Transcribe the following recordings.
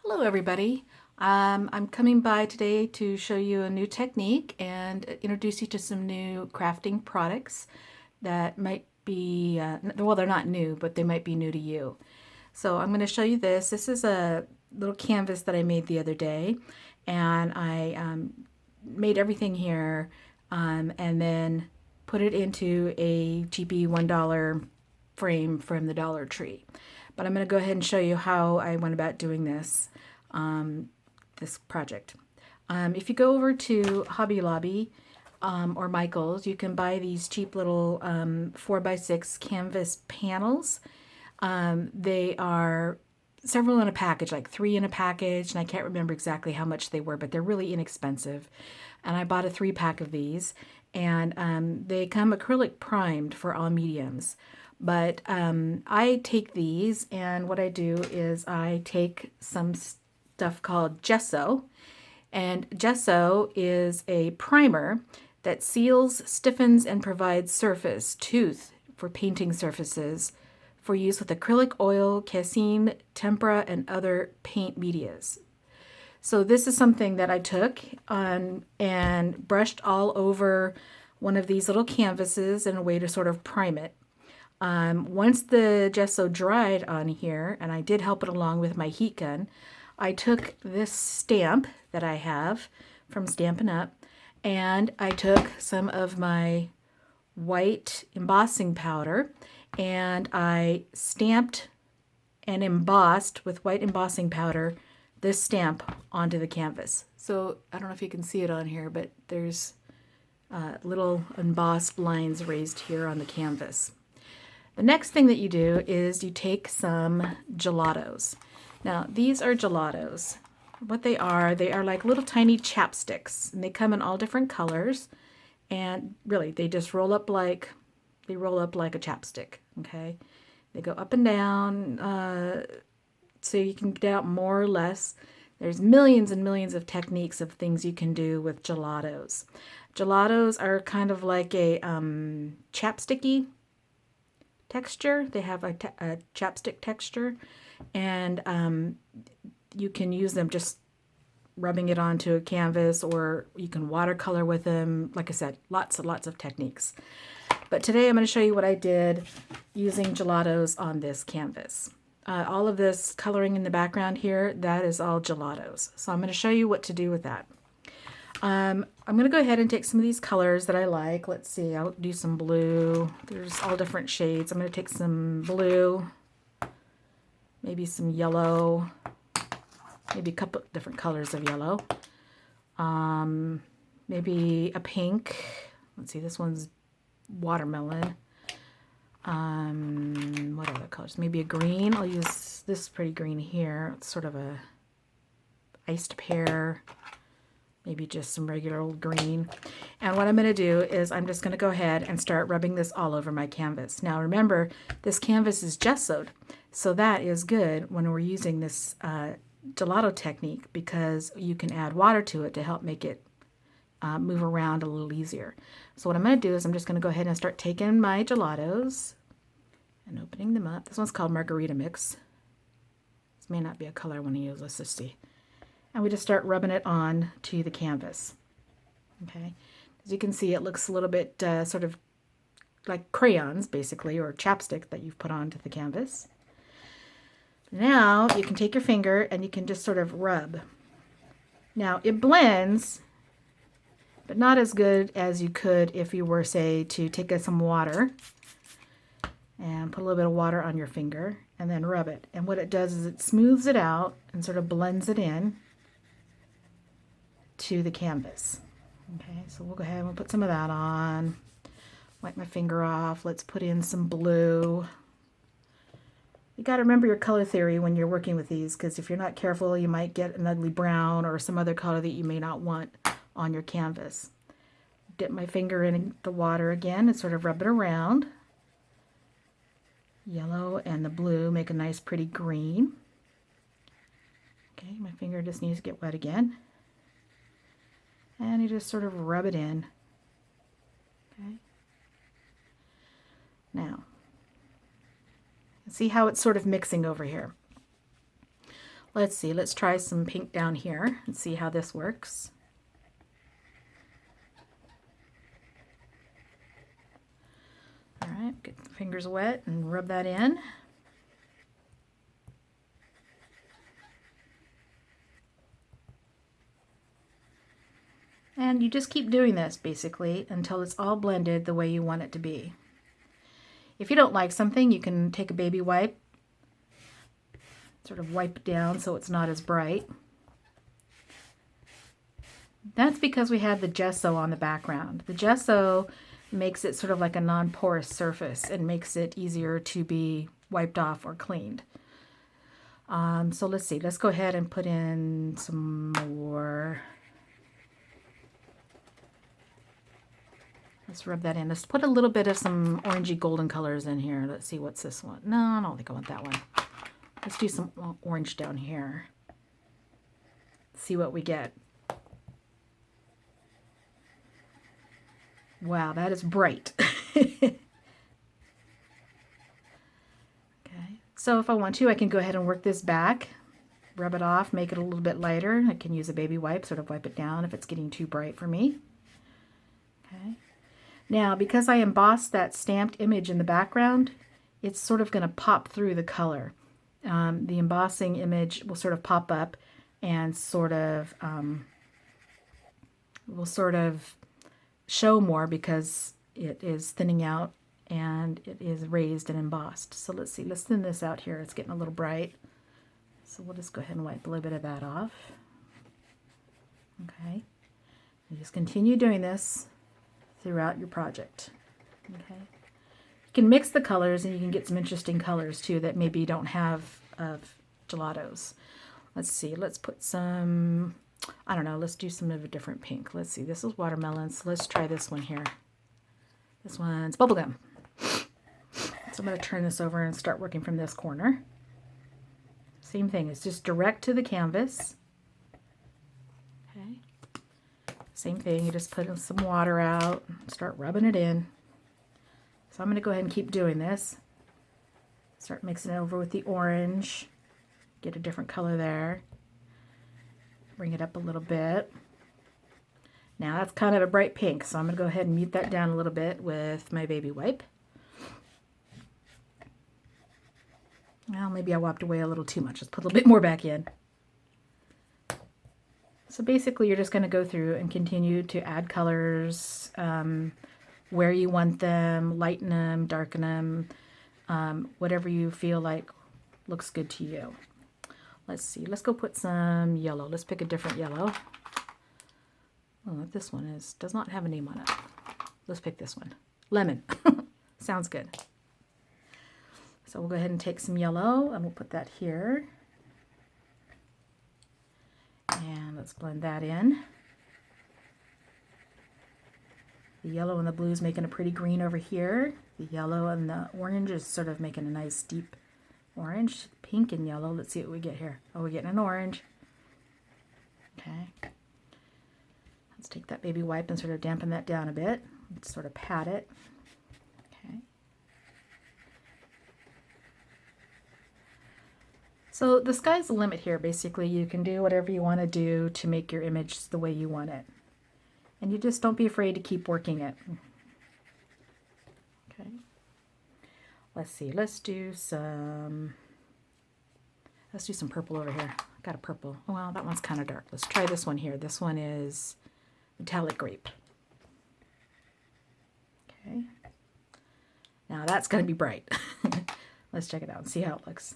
Hello everybody. I'm coming by today to show you a new technique and introduce you to some new crafting products that might be, well, they're not new, but they might be new to you. So I'm going to show you this. This is a little canvas that I made the other day, and I made everything here and then put it into a cheapy $1 frame from the Dollar Tree. But I'm going to go ahead and show you how I went about doing this project. If you go over to Hobby Lobby or Michael's, you can buy these cheap little 4x6 canvas panels. They are several in a package, like 3 in a package, and I can't remember exactly how much they were, but they're really inexpensive. And I bought a 3-pack of these, and they come acrylic primed for all mediums. But I take these, and what I do is I take some stuff called gesso, and gesso is a primer that seals, stiffens, and provides surface, tooth for painting surfaces for use with acrylic oil, casein, tempera, and other paint medias. So this is something that I took on and brushed all over one of these little canvases in a way to sort of prime it. Once the gesso dried on here, and I did help it along with my heat gun, I took this stamp that I have from Stampin' Up, and I took some of my white embossing powder, and I stamped and embossed with white embossing powder this stamp onto the canvas. So I don't know if you can see it on here, but there's little embossed lines raised here on the canvas. The next thing that you do is you take some gelatos. Now, these are gelatos. What they are like little tiny chapsticks, and they come in all different colors. And really, they just roll up like a chapstick. Okay, they go up and down, so you can get out more or less. There's millions and millions of techniques of things you can do with gelatos. Gelatos are kind of like a chapsticky texture. They have a chapstick texture, and you can use them just rubbing it onto a canvas, or you can watercolor with them. Like I said, lots and lots of techniques. But today I'm going to show you what I did using gelatos on this canvas. All of this coloring in the background here, that is all gelatos. So I'm going to show you what to do with that. I'm going to go ahead and take some of these colors that I like. Let's see, I'll do some blue. There's all different shades. I'm going to take some blue, maybe some yellow, maybe a couple different colors of yellow. Maybe a pink. Let's see, this one's watermelon. What other colors? Maybe a green. I'll use this pretty green here. It's sort of a iced pear. Maybe just some regular old green. And what I'm going to do is I'm just going to go ahead and start rubbing this all over my canvas. Now remember, this canvas is gessoed, so that is good when we're using this gelato technique, because you can add water to it to help make it move around a little easier. So what I'm going to do is I'm just going to go ahead and start taking my gelatos and opening them up. This one's called Margarita Mix. This may not be a color I want to use. Let's just see. And we just start rubbing it on to the canvas. Okay, as you can see, it looks a little bit sort of like crayons, basically, or chapstick that you've put onto the canvas. Now you can take your finger and you can just sort of rub. Now it blends, but not as good as you could if you were, say, to take some water and put a little bit of water on your finger and then rub it. And what it does is it smooths it out and sort of blends it in to the canvas. Okay, so we'll go ahead and we'll put some of that on. Wipe my finger off. Let's put in some blue. You got to remember your color theory when you're working with these, because if you're not careful, you might get an ugly brown or some other color that you may not want on your canvas. Dip my finger in the water again and sort of rub it around. Yellow and the blue make a nice pretty green. Okay, my finger just needs to get wet again. And you just sort of rub it in. Okay. Now, see how it's sort of mixing over here. Let's see, let's try some pink down here and see how this works. All right, get the fingers wet and rub that in. And you just keep doing this basically until it's all blended the way you want it to be. If you don't like something, you can take a baby wipe, sort of wipe it down so it's not as bright. That's because we have the gesso on the background. The gesso makes it sort of like a non-porous surface and makes it easier to be wiped off or cleaned. So let's see, let's go ahead and put in some more. Let's rub that in. Let's put a little bit of some orangey golden colors in here. Let's see, what's this one? No, I don't think I want that one. Let's do some orange down here. See what we get. Wow, that is bright. Okay, so if I want to, I can go ahead and work this back, rub it off, make it a little bit lighter. I can use a baby wipe, sort of wipe it down if it's getting too bright for me. Okay. Now, because I embossed that stamped image in the background, it's sort of going to pop through the color. The embossing image will sort of pop up and will sort of show more because it is thinning out and it is raised and embossed. So let's see, let's thin this out here. It's getting a little bright. So we'll just go ahead and wipe a little bit of that off. Okay. And just continue doing this throughout your project. Okay. You can mix the colors and you can get some interesting colors too that maybe you don't have of gelatos. Let's see, let's put some, I don't know, let's do some of a different pink. Let's see, this is watermelon, so let's try this one here. This one's bubblegum. So I'm going to turn this over and start working from this corner. Same thing, it's just direct to the canvas. Okay. Same thing, you just put in some water out, start rubbing it in. So I'm going to go ahead and keep doing this. Start mixing it over with the orange. Get a different color there. Bring it up a little bit. Now that's kind of a bright pink, so I'm going to go ahead and mute that down a little bit with my baby wipe. Well, maybe I wiped away a little too much. Let's put a little bit more back in. So basically you're just going to go through and continue to add colors where you want them, lighten them, darken them, whatever you feel like looks good to you. Let's see, let's go put some yellow. Let's pick a different yellow. Oh, what this one is, does not have a name on it. Let's pick this one. Lemon. Sounds good. So we'll go ahead and take some yellow and we'll put that here. And let's blend that in. The yellow and the blue is making a pretty green over here. The yellow and the orange is sort of making a nice deep orange. Pink and yellow. Let's see what we get here. Oh, we're getting an orange. Okay. Let's take that baby wipe and sort of dampen that down a bit. Let's sort of pat it. Okay. So the sky's the limit here. Basically, you can do whatever you want to do to make your image the way you want it. And you just don't be afraid to keep working it. Okay. Let's see. Let's do some purple over here. I got a purple. Well, that one's kind of dark. Let's try this one here. This one is metallic grape. Okay. Now that's going to be bright. Let's check it out and see how it looks.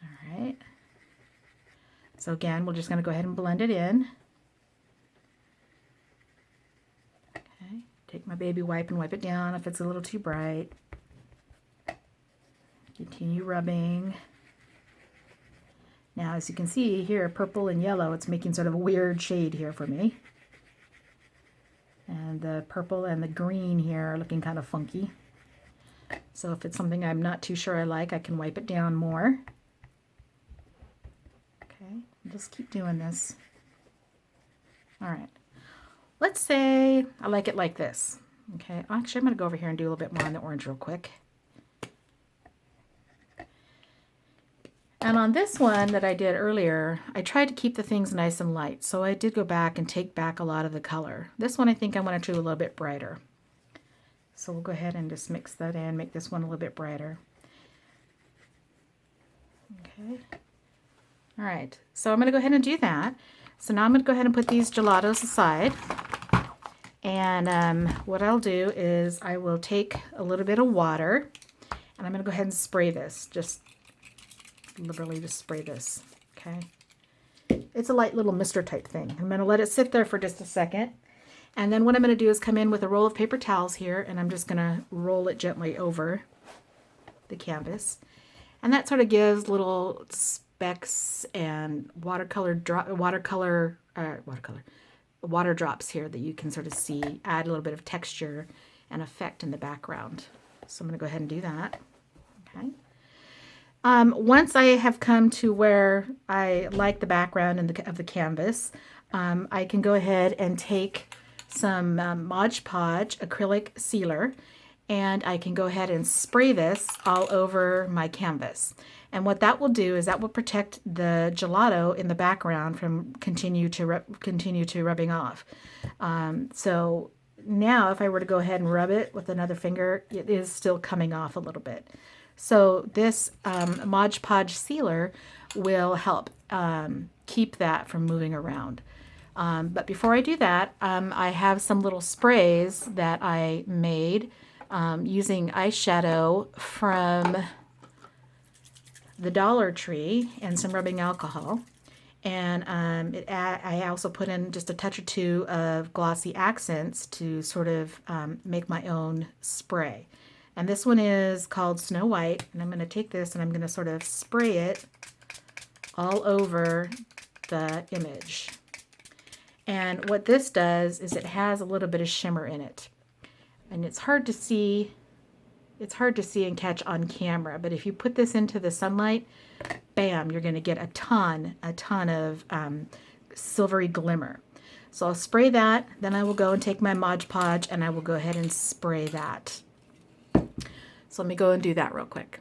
All right. So again, we're just going to go ahead and blend it in. Okay. Take my baby wipe and wipe it down if it's a little too bright. Continue rubbing. Now, as you can see here, purple and yellow, it's making sort of a weird shade here for me. And the purple and the green here are looking kind of funky. So if it's something I'm not too sure I like, I can wipe it down more. Okay, just keep doing this. All right. Let's say I like it like this. Okay, actually I'm going to go over here and do a little bit more on the orange real quick. And on this one that I did earlier, I tried to keep the things nice and light. So I did go back and take back a lot of the color. This one I think I want to do a little bit brighter. So we'll go ahead and just mix that in, make this one a little bit brighter. Okay. All right, so I'm going to go ahead and do that. So now I'm going to go ahead and put these gelatos aside. And what I'll do is I will take a little bit of water, and I'm going to go ahead and spray this. Just liberally just spray this, okay? It's a light little mister type thing. I'm going to let it sit there for just a second. And then what I'm going to do is come in with a roll of paper towels here, and I'm just going to roll it gently over the canvas. And that sort of gives little specks and water drops here that you can sort of see, add a little bit of texture and effect in the background. So I'm going to go ahead and do that. Okay. Once I have come to where I like the background of the canvas, I can go ahead and take some Mod Podge acrylic sealer, and I can go ahead and spray this all over my canvas. And what that will do is that will protect the gelato in the background from continue to rubbing off. So now if I were to go ahead and rub it with another finger, it is still coming off a little bit. So this Mod Podge sealer will help keep that from moving around. But before I do that, I have some little sprays that I made using eyeshadow from the Dollar Tree and some rubbing alcohol. And I also put in just a touch or two of glossy accents to sort of make my own spray. And this one is called Snow White. And I'm going to take this and I'm going to sort of spray it all over the image. And what this does is it has a little bit of shimmer in it. And it's hard to see and catch on camera, but if you put this into the sunlight, bam, you're going to get a ton of silvery glimmer. So I'll spray that, then I will go and take my Mod Podge and I will go ahead and spray that. So let me go and do that real quick.